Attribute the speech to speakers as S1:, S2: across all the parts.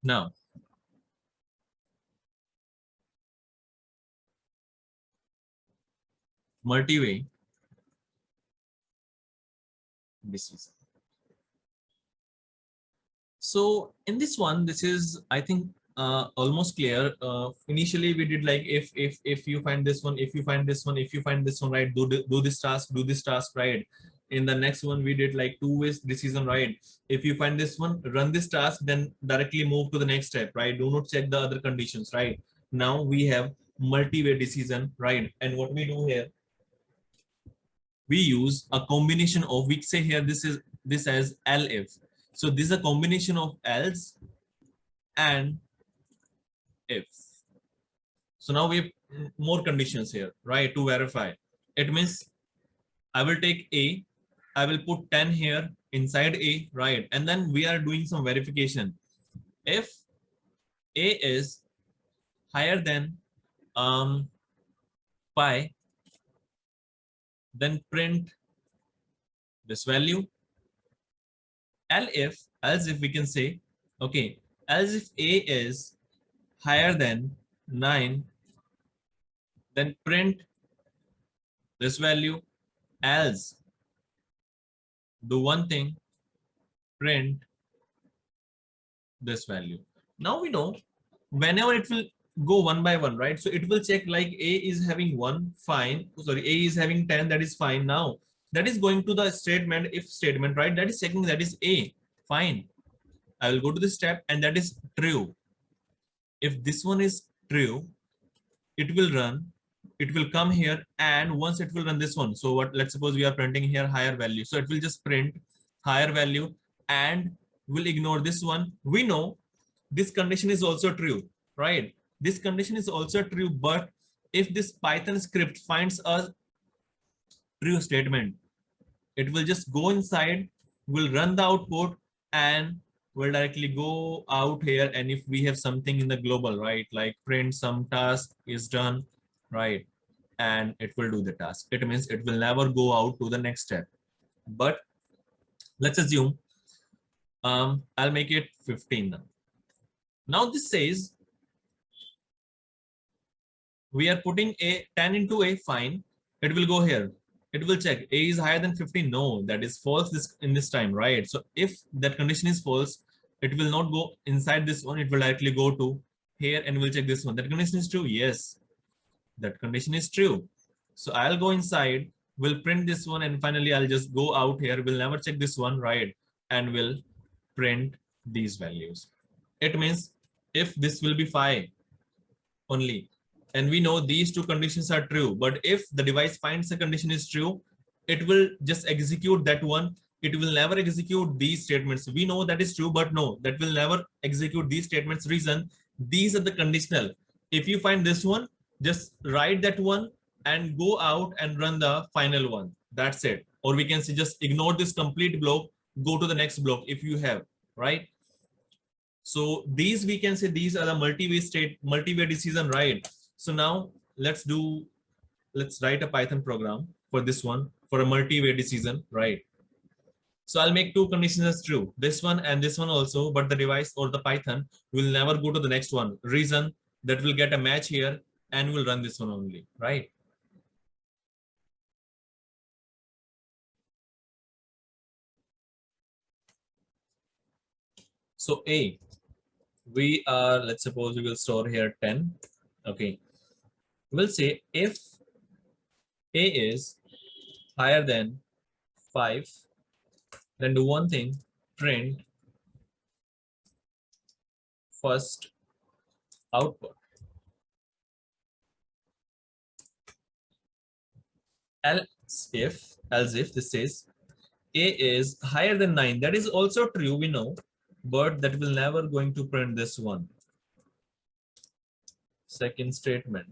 S1: Now, multi-way decision. So in this one, this is, I think, almost clear. Initially we did like if you find this one, if you find this one, if you find this one, right, do this task, right. In the next one we did like two-way decision, right. If you find this one, run this task, then directly move to the next step, right. Do not check the other conditions, right. Now we have multi-way decision, right. And what we do here, we use a combination of, we say here this as Elif. So this is a combination of else and if. So now we have more conditions here, right, to verify. It means I will take A, I will put 10 here inside A, right, and then we are doing some verification. If A is higher than pi, then print this value. Else if we can say, okay, else if A is higher than 9, then print this value. Else do one thing, print this value. Now we know whenever it will go one by one, right? So it will check like A is having 1, fine. Sorry, A is having 10, that is fine. Now that is going to the statement, if statement, right? That is checking that is A, fine. I will go to this step and that is true. If this one is true, it will run, it will come here, and once it will run this one. So what, let's suppose we are printing here higher value. So it will just print higher value and will ignore this one. We know this condition is also true, right? This condition is also true, but if this Python script finds a true statement, it will just go inside, will run the output, and will directly go out here. And if we have something in the global, right, like print some task is done, right, and it will do the task. It means it will never go out to the next step. But let's assume I'll make it 15 now. Now this says we are putting a 10 into A, fine. It will go here. It will check A is higher than 15. No, that is false this in this time, right? So if that condition is false, it will not go inside this one. It will directly go to here and we'll check this one. That condition is true. Yes, that condition is true. So I'll go inside, will print this one, and finally I'll just go out here. We'll never check this one, right? And will print these values. It means if this will be 5 only, and we know these two conditions are true, but if the device finds the condition is true, it will just execute that one. It will never execute these statements. We know that is true, but no, that will never execute these statements. Reason, these are the conditional. If you find this one, just write that one and go out and run the final one. That's it. Or we can say just ignore this complete block, go to the next block if you have, right? So these, we can say these are the multi-way decision, right? So now let's write a Python program for this one, for a multi-way decision, right? So I'll make two conditions as true, this one and this one also, but the device or the Python will never go to the next one. Reason, that will get a match here and will run this one only, right? So A, we are, let's suppose we will store here 10. Okay. We'll say if A is higher than 5, then do one thing, print first output. Else if this says A is higher than 9, that is also true, we know, but that will never going to print this one. Second statement.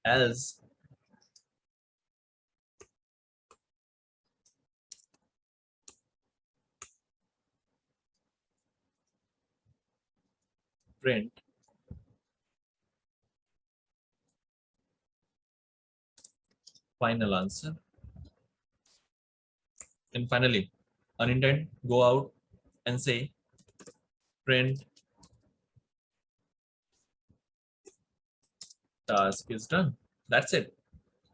S1: Else print final answer. And finally, unindented, go out and say print task is done. That's it.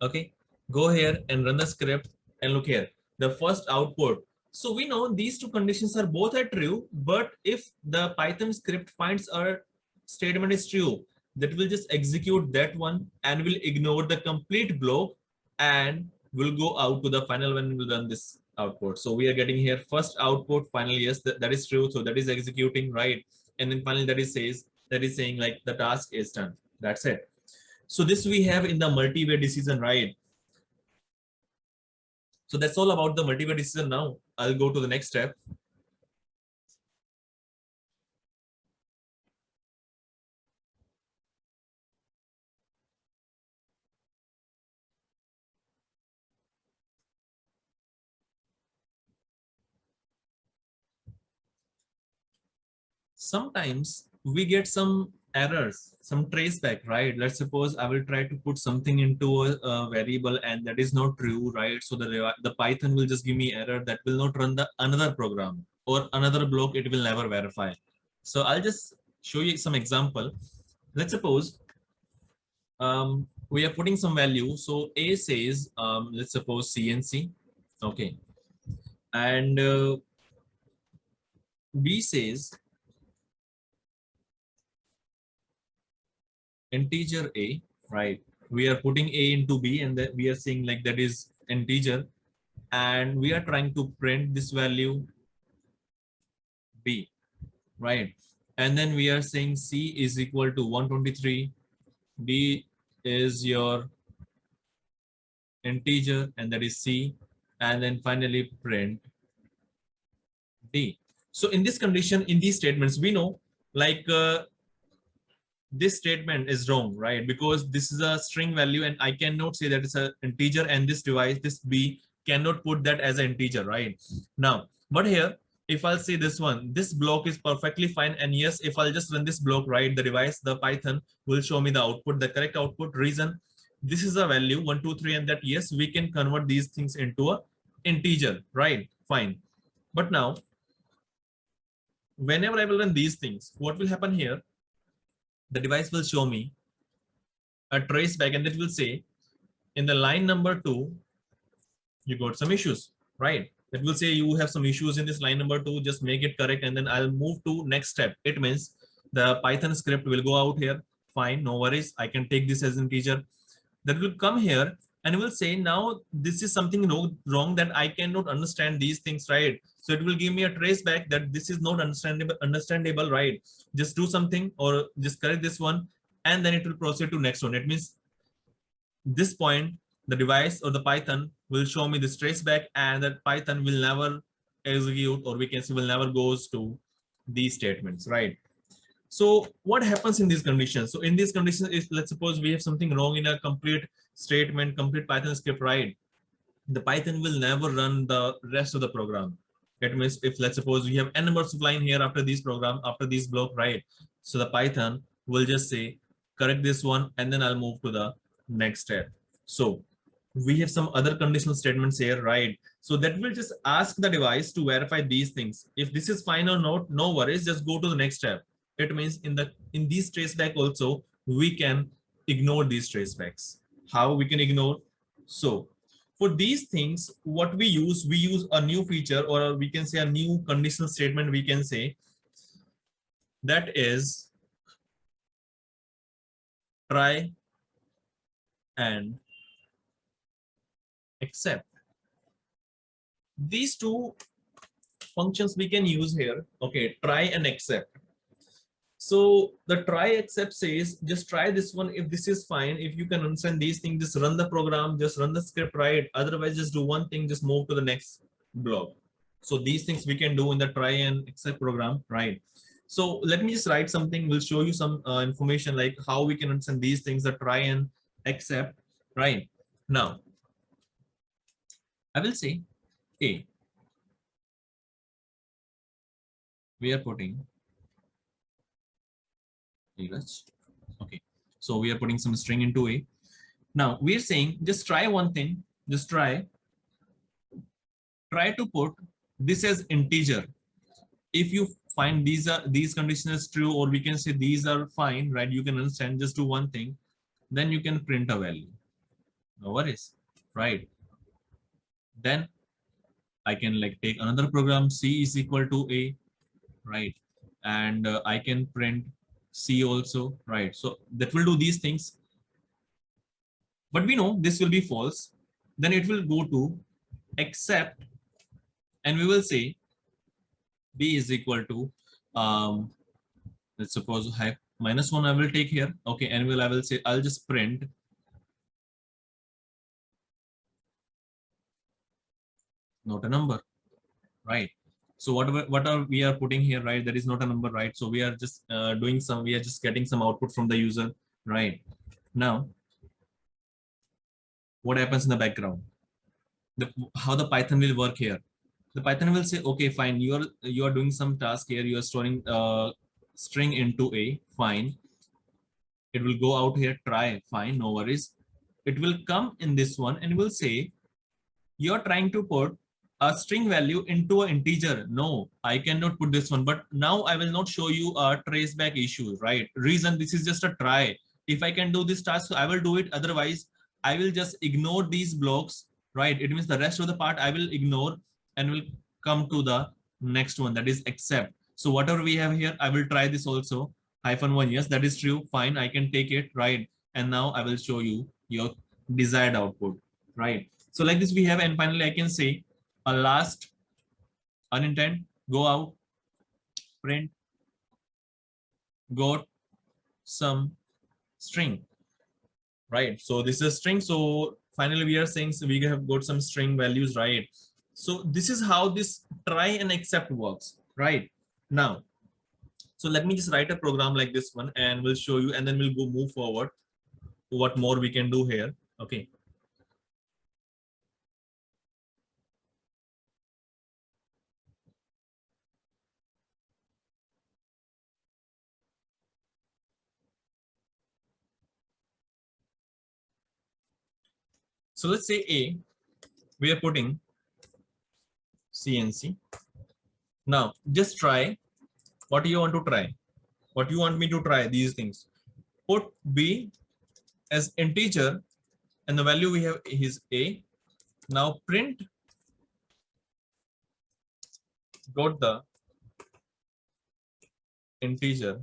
S1: Okay, go here and run the script and look here. The first output. So we know these two conditions are both are true, but if the Python script finds a statement is true, that will just execute that one and will ignore the complete block and will go out to the final one and will run this output. So we are getting here first output, finally, yes, that is true. So that is executing, right? And then finally that is saying like the task is done. That's it. So this we have in the multi-way decision, right? So that's all about the multi-way decision. Now I'll go to the next step. Sometimes we get some errors, some traceback, right? Let's suppose I will try to put something into a variable and that is not true, right? So the Python will just give me error that will not run the another program or another block. It will never verify. So I'll just show you some example. Let's suppose we are putting some value. So A says, let's suppose CNC, okay, and B says integer A, right? We are putting A into B and then we are saying like that is integer and we are trying to print this value B, right? And then we are saying C is equal to 123, B is your integer and that is C, and then finally print D. So in this condition, in these statements, we know like this statement is wrong, right? Because this is a string value and I cannot say that it's an integer and this device, this B cannot put that as an integer, right? Now, but here, if I'll say this one, this block is perfectly fine. And yes, if I'll just run this block, right, the device, the Python will show me the output, the correct output. Reason, this is a value 1, 2, 3, and that yes, we can convert these things into a integer, right? Fine. But now, whenever I will run these things, what will happen here? The device will show me a trace back and it will say in the line number 2, you got some issues, right? It will say you have some issues in this line number 2, just make it correct. And then I'll move to next step. It means the Python script will go out here. Fine, no worries. I can take this as an integer. That will come here and will say now this is something wrong that I cannot understand these things, right? So it will give me a trace back that this is not understandable, right? Just do something or just correct this one and then it will proceed to next one. It means this point the device or the Python will show me this trace back and that Python will never execute, or we can say will never goes to these statements, right? So what happens in these conditions? So in these conditions, if let's suppose we have something wrong in a complete statement, complete Python script, right? The Python will never run the rest of the program. It means if let's suppose we have n numbers of line here after this program, after this block, right? So the Python will just say, correct this one, and then I'll move to the next step. So we have some other conditional statements here, right? So that will just ask the device to verify these things. If this is fine or not, no worries, just go to the next step. It means in these traceback also, we can ignore these tracebacks. How we can ignore? So for these things, what we use a new feature, or we can say a new conditional statement, we can say that is try and except. These two functions we can use here. Okay, try and except. So the try except says just try this one. If this is fine, if you can understand these things, just run the program, just run the script, right? Otherwise, just do one thing, just move to the next block. So these things we can do in the try and except program, right? So let me just write something. We'll show you some information like how we can understand these things, the try and except, right? Now, I will say, A, we are putting okay, so we are putting some string into A. Now we are saying just try one thing, just try to put this as integer. If you find these conditions true, or we can say these are fine, right? You can understand, just do one thing, then you can print a value. No worries, right? Then I can like take another program, C is equal to A, right? And I can print C also, right? So that will do these things. But we know this will be false. Then it will go to except, and we will say B is equal to, let's suppose I have -1 I will take here. Okay, and I will say I'll just print not a number, right? So what are we are putting here, right? That is not a number, right? So we are just we are just getting some output from the user, right? Now, what happens in the background? How the Python will work here? The Python will say, okay, fine, you are doing some task here. You are storing string into A, fine. It will go out here, try, fine, no worries. It will come in this one and will say, you're trying to put a string value into an integer. No, I cannot put this one. But now I will not show you a traceback issue, right? Reason, this is just a try. If I can do this task, I will do it. Otherwise, I will just ignore these blocks, right? It means the rest of the part I will ignore and will come to the next one, that is except. So whatever we have here, I will try this also. -1, yes, that is true. Fine, I can take it, right? And now I will show you your desired output, right? So like this we have, and finally I can say a last unintent, go out, print, got some string, right? So this is a string. So finally we are saying, so we have got some string values, right? So this is how this try and except works, right? Now, so let me just write a program like this one and we'll show you, and then we'll go move forward to what more we can do here. Okay. So let's say A, we are putting CNC. Now just try. What do you want to try? What you want me to try? These things. Put B as integer, and the value we have is A. Now print got the integer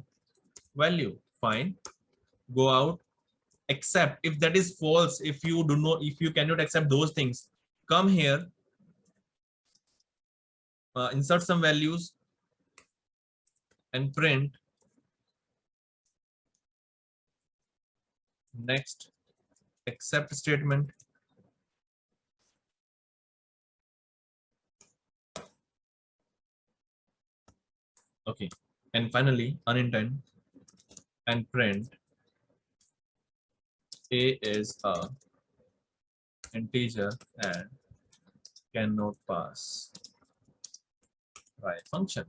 S1: value. Fine. Go out. Except if that is false, if you cannot accept those things, come here, insert some values, and print next except statement. Okay, and finally unintent, and print A is a integer and cannot pass by function.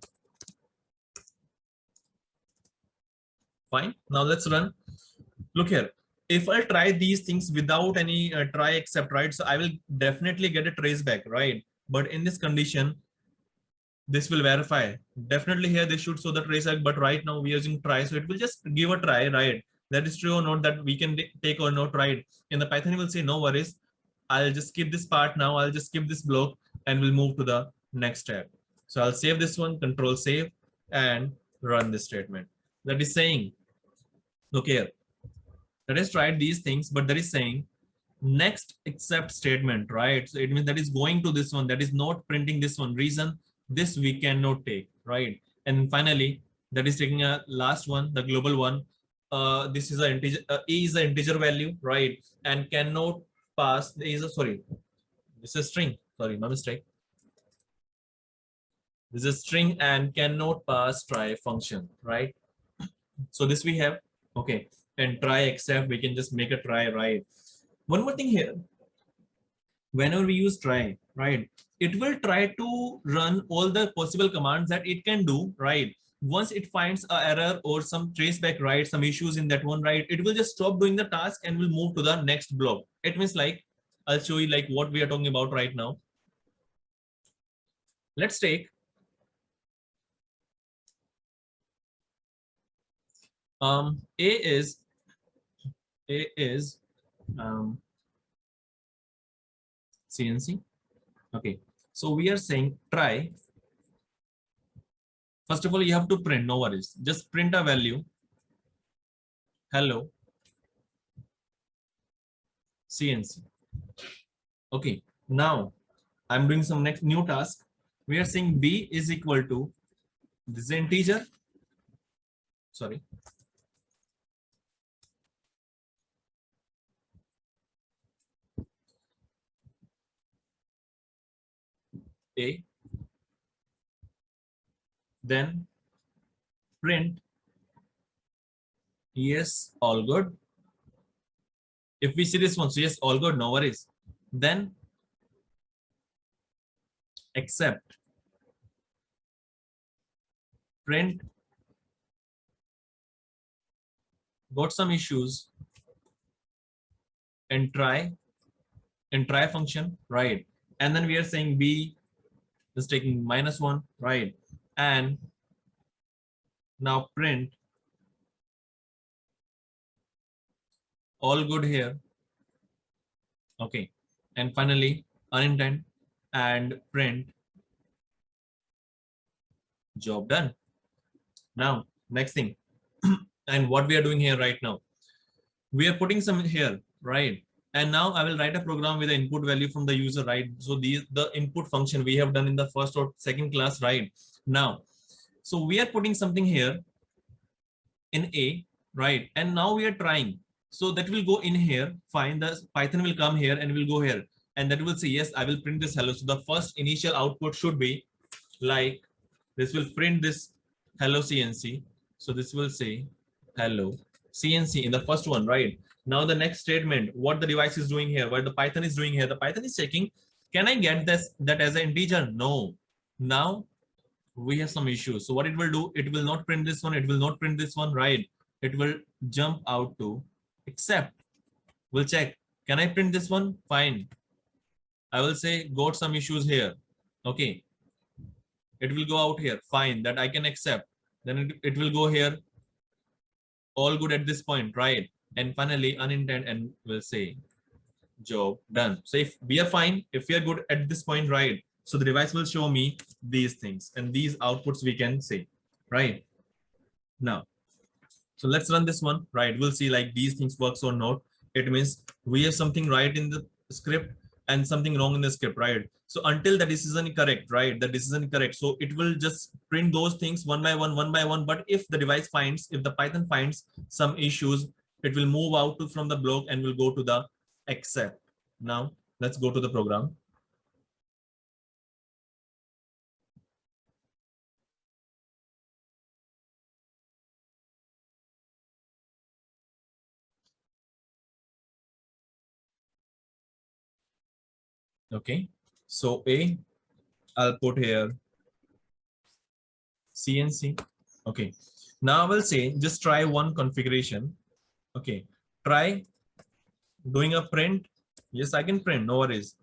S1: Fine. Now let's run. Look here. If I try these things without any try except, right? So I will definitely get a trace back, right? But in this condition, this will verify. Definitely here they should show the trace back, but right now we are using try, so it will just give a try, right? That is true or not, that we can take or not, right? In the Python, will say no worries. I'll just skip this part now. I'll just skip this block and we'll move to the next step. So I'll save this one, control save, and run this statement. That is saying, look here, that is tried these things, but that is saying next except statement, right? So it means that is going to this one, that is not printing this one. Reason, this we cannot take, right? And finally, that is taking a last one, the global one. This is an integer, A is an integer value, right? And cannot pass, this is a string, sorry, my mistake. This is a string and cannot pass try function, right? So this we have, okay. And try except, we can just make a try, right? One more thing here, whenever we use try, right, it will try to run all the possible commands that it can do, right? Once it finds an error or some traceback, right, some issues in that one, right, it will just stop doing the task and will move to the next block. It means like, I'll show you like what we are talking about right now. Let's take A is CNC. Okay, so we are saying try. First of all, you have to print, no worries. Just print a value. Hello, CNC. Okay, now I'm doing some next new task. We are saying B is equal to this integer. Sorry. A. Then print yes, all good. If we see this one, so yes, all good, no worries. Then accept, print, got some issues, and try function, right? And then we are saying B is taking -1, right? And now print all good here. Okay. And finally unintended and print job done. Now next thing, and what we are doing here right now, we are putting some here, right? And now I will write a program with the input value from the user, right? So the input function we have done in the first or second class, right? Now, so we are putting something here in A, right? And now we are trying. So that will go in here, fine. The Python will come here and will go here. And that will say, yes, I will print this hello. So the first initial output should be like, this will print this hello CNC. So this will say hello CNC in the first one, right? Now the next statement, what the device is doing here, what the Python is doing here, the Python is checking, can I get that as an integer? No. Now we have some issues. So what it will do, it will not print this one, it will not print this one, right? It will jump out to except. We'll check, can I print this one? Fine. I will say got some issues here. Okay, it will go out here, fine, that I can accept. Then it will go here, all good at this point, right? And finally unintended and will say job done. So if we are fine, if we are good at this point, right? So the device will show me these things and these outputs we can say, right? Now, so let's run this one, right? We'll see like these things works or not. It means we have something right in the script and something wrong in the script, right? So until the decision is correct, right? The decision is correct. So it will just print those things one by one. But if the device finds, if the Python finds some issues, it will move out from the block and will go to the except. Now let's go to the program. Okay, so I'll put here CNC. Okay, now I will say just try one configuration. Okay, try doing a print. Yes, I can print, no worries.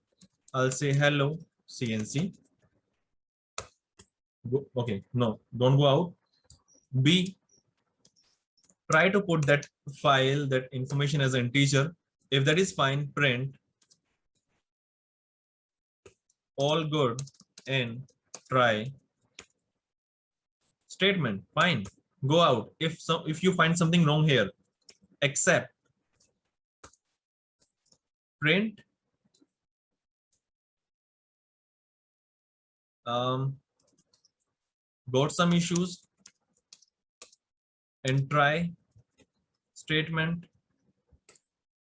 S1: I'll say hello CNC. Okay, no, don't go out. B, try to put that file, that information as an integer. If that is fine, print all good and try statement, fine. Go out. If you find something wrong here, accept, print got some issues and try statement.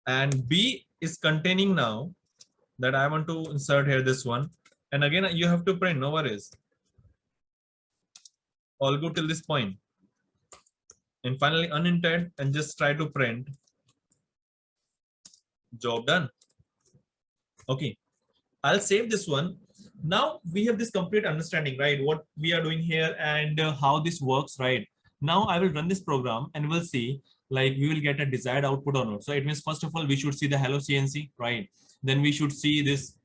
S1: And B is containing now that I want to insert here this one. And again, you have to print, no worries. All good till this point. And finally unintended and just try to print job done. Okay, I'll save this one. Now we have this complete understanding, right? What we are doing here and how this works, right? Now I will run this program and we'll see like we will get a desired output or not. So it means first of all, we should see the hello CNC, right? Then we should see this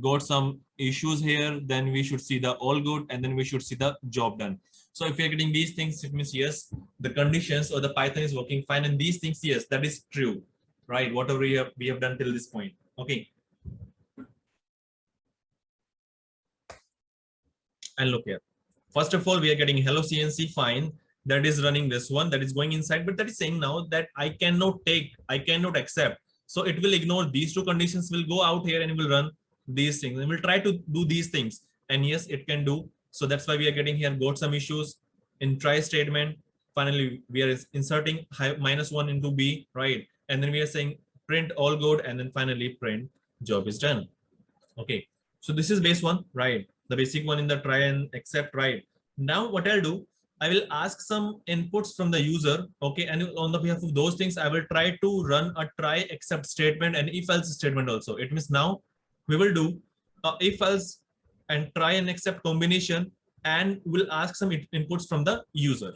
S1: got some issues here, then we should see the all good, and then we should see the job done. So if you're getting these things, it means yes, the conditions or the Python is working fine, and these things, yes, that is true, right? Whatever we have done till this point. Okay. And look here. First of all, we are getting hello CNC fine. That is running this one, that is going inside, but that is saying now that I cannot accept. So it will ignore these two conditions, will go out here and it will run these things. And we'll try to do these things. And yes, it can do. So that's why we are getting here, got some issues in try statement. Finally, we are inserting -1 into B, right? And then we are saying print all good, and then finally print job is done. Okay, so this is base one, right? The basic one in the try and accept, right? Now what I'll do, I will ask some inputs from the user, okay? And on the behalf of those things, I will try to run a try accept statement and if else statement also. It means now we will do if else and try and accept combination, and we'll ask some inputs from the user.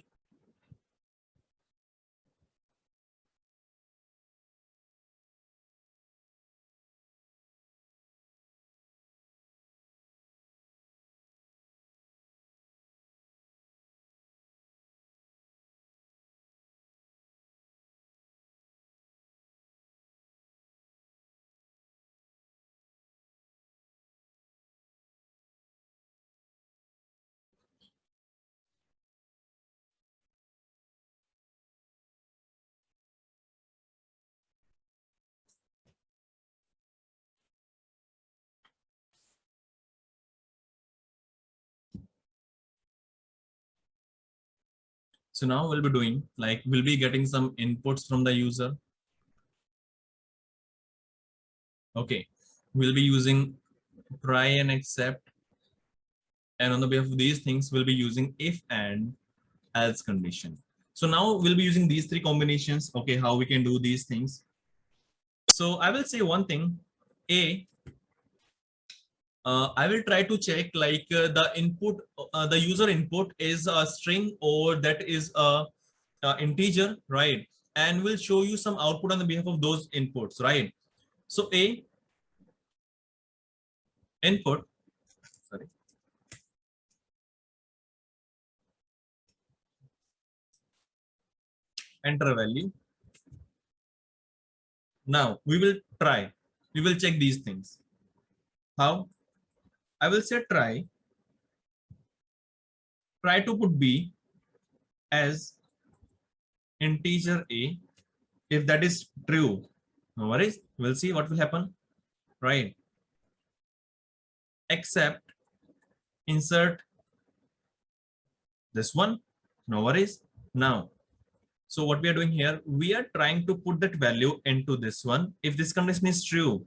S1: So now we'll be doing like, we'll be getting some inputs from the user. Okay, we'll be using try and accept, and on the behalf of these things, we'll be using if and else condition. So now we'll be using these three combinations. Okay, how we can do these things. So I will say one thing. I will try to check like the input, the user input is a string or that is a integer, right? And we'll show you some output on the behalf of those inputs, right? So input, sorry, enter a value. Now we will check these things. How? I will say try to put B as integer A. If that is true, no worries, we'll see what will happen, right? Except insert this one, no worries. Now, so what we are doing here, we are trying to put that value into this one. If this condition is true,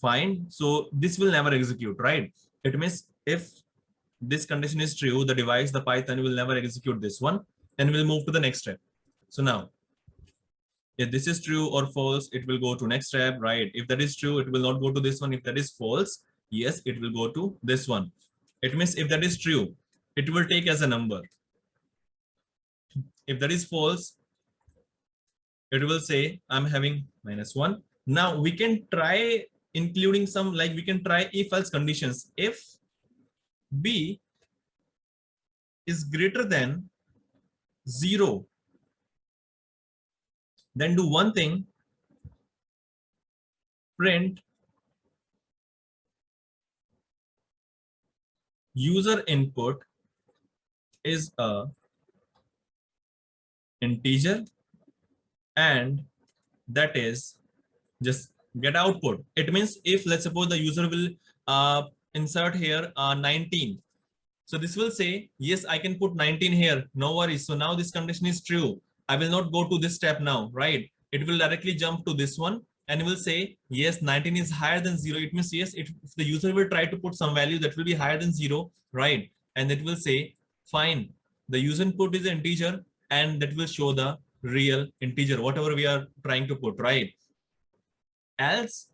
S1: fine. So this will never execute, right? It means if this condition is true, the device, the Python will never execute this one, and we'll move to the next step. So now, if this is true or false, it will go to next step, right? If that is true, it will not go to this one. If that is false, yes, it will go to this one. It means if that is true, it will take as a number. If that is false, it will say I'm having -1. Now we can try including some, like we can try if else conditions. If B is greater than 0, then do one thing, print user input is a integer, and that is just get output. It means if let's suppose the user will insert here 19. So this will say, yes, I can put 19 here. No worries. So now this condition is true. I will not go to this step now, right? It will directly jump to this one and it will say, yes, 19 is higher than 0. It means, yes, if the user will try to put some value that will be higher than 0, right? And it will say, fine, the user input is an integer, and that will show the real integer, whatever we are trying to put, right? Else,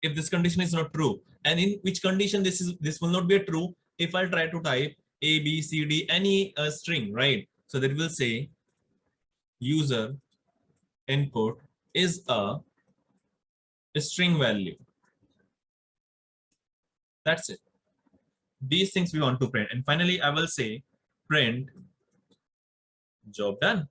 S1: if this condition is not true, and in which condition this will not be a true, if I try to type A, B, C, D, any string, right? So that will say user input is a a string value. That's it. These things we want to print. And finally, I will say print job done.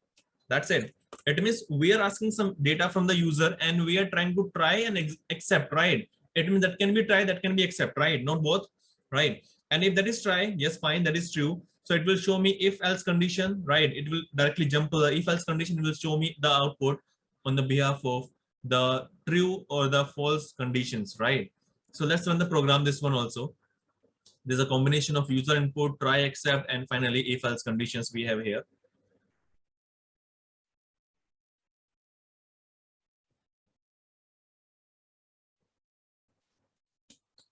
S1: That's it. It means we are asking some data from the user and we are trying to try and accept, right? It means that can be try, that can be accept, right? Not both, right? And if that is try, yes, fine, that is true. So it will show me if else condition, right? It will directly jump to the if else condition. It will show me the output on the behalf of the true or the false conditions, right? So let's run the program, this one also. There's a combination of user input, try, accept, and finally if else conditions we have here.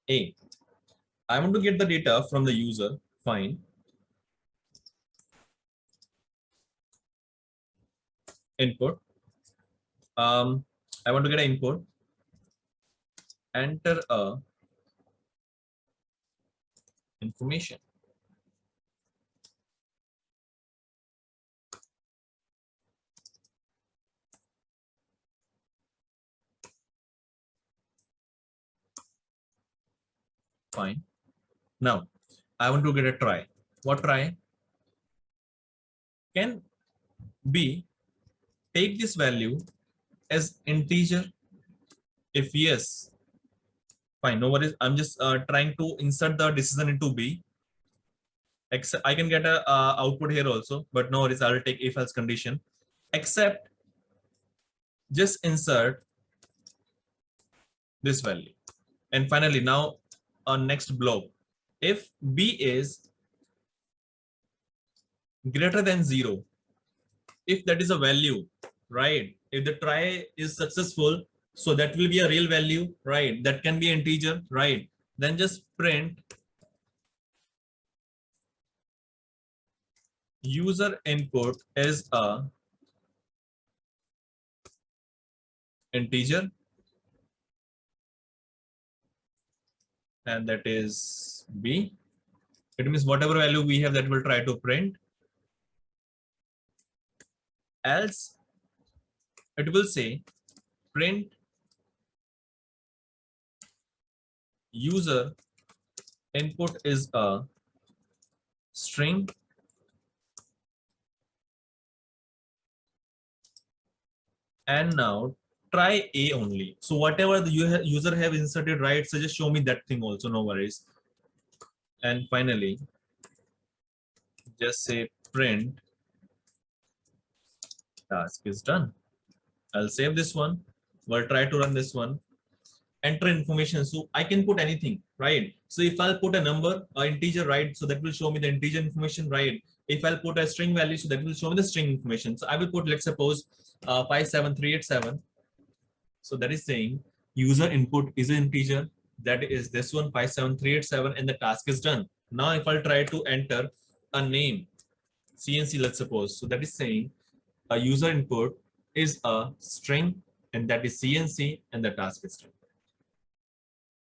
S1: A, I want to get the data from the user, fine. Input. I want to get an input. Enter a information. Fine. Now, I want to get a try. What try? Can B take this value as integer? If yes, fine, no worries. I'm just trying to insert the decision into B. I can get a output here also, but no worries. I will take if else condition. Except just insert this value. And finally, now on next block, if B is greater than 0, if that is a value, right? If the try is successful, so that will be a real value, right? That can be integer, right? Then just print user input as a integer, and that is B. It means whatever value we have, that will try to print. Else it will say print user input is a string and now try A only. So whatever the user have inserted, right? So just show me that thing also, no worries. And finally, just say print task is done. I'll save this one. We'll try to run this one. Enter information. So I can put anything, right? So if I'll put a number, or integer, right? So that will show me the integer information, right? If I'll put a string value, so that will show me the string information. So I will put, let's suppose, 57387. So that is saying user input is an integer. That is this one, 57387, and the task is done. Now if I'll try to enter a name, CNC, let's suppose. So that is saying a user input is a string, and that is CNC, and the task is done.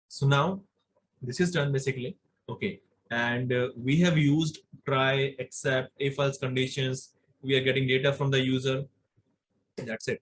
S1: So now this is done basically. Okay. And we have used try, accept, if else conditions. We are getting data from the user. That's it.